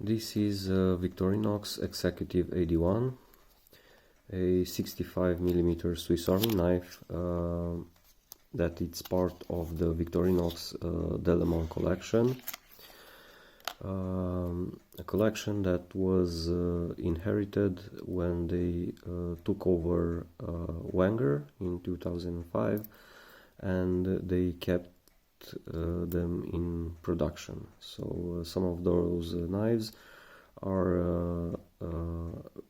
This is a Victorinox Executive 81, a 65mm Swiss Army knife that it's part of the Victorinox Delemon collection. A collection that was inherited when they took over Wenger in 2005, and they kept them in production. So some of those knives are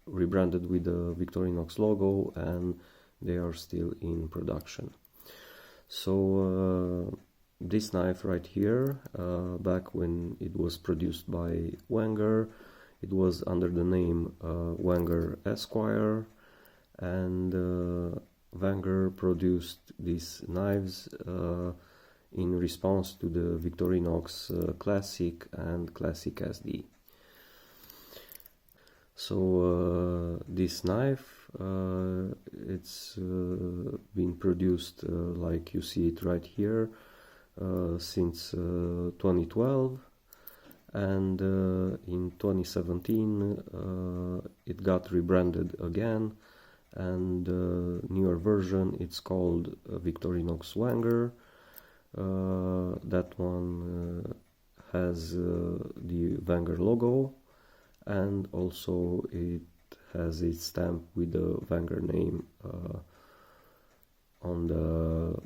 rebranded with the Victorinox logo, and they are still in production. So this knife right here, back when it was produced by Wenger, it was under the name Wenger Esquire, and Wenger produced these knives in response to the Victorinox Classic and Classic SD. So this knife, it's been produced like you see it right here since 2012, and in 2017 it got rebranded again, and the newer version, it's called Victorinox Wenger. That one has the Wenger logo, and also it has its stamp with the Wenger name on the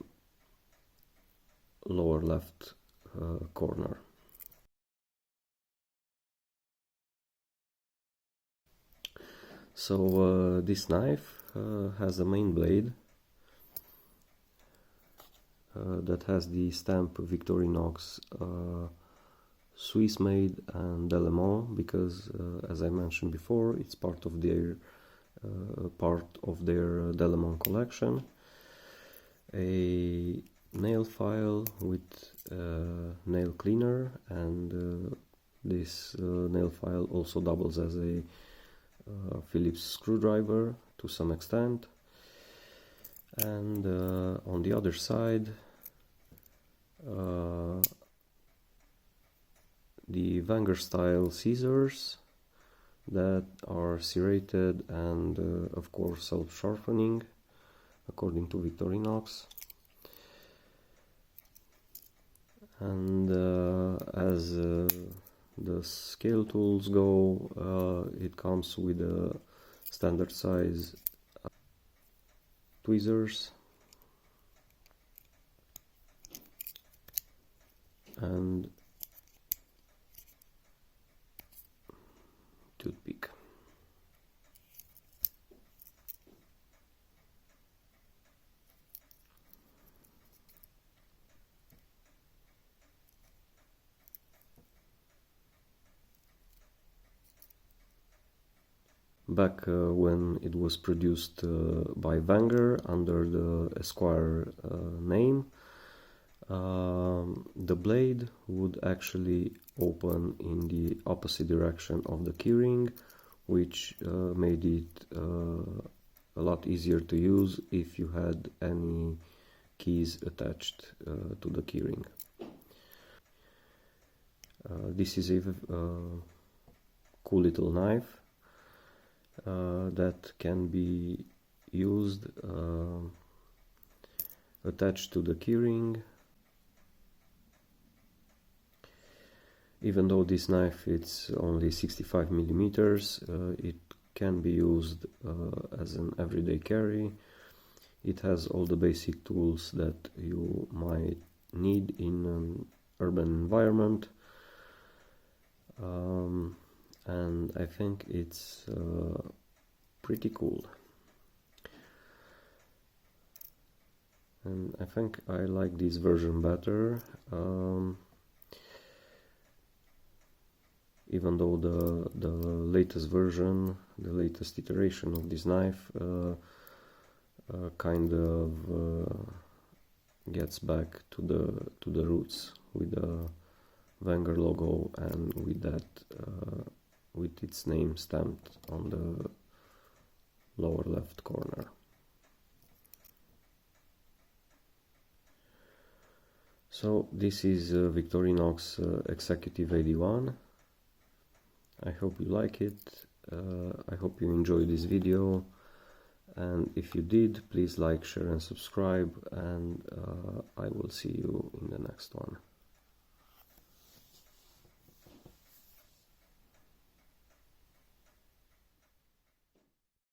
lower left corner. So this knife has a main blade that has the stamp Victorinox Swiss made and Delemon, because as I mentioned before, it's part of their Delemon collection. A nail file with nail cleaner, and this nail file also doubles as a Phillips screwdriver to some extent. And on the other side, the Wenger style scissors that are serrated and of course self-sharpening according to Victorinox. And as the scale tools go, it comes with a standard size tweezers and toothpick. Back when it was produced by Wenger under the Esquire name, the blade would actually open in the opposite direction of the keyring, which made it a lot easier to use if you had any keys attached to the keyring. This is a cool little knife that can be used attached to the keyring. Even though this knife it's only 65mm, it can be used as an everyday carry. It has all the basic tools that you might need in an urban environment, and I think it's pretty cool. And I think I like this version better. Even though the latest version, the latest iteration of this knife kind of gets back to the roots with the Wenger logo and with that with its name stamped on the lower left corner. So this is Victorinox Executive 81. I hope you like it. I hope you enjoyed this video, and if you did, please like, share and subscribe, and I will see you in the next one.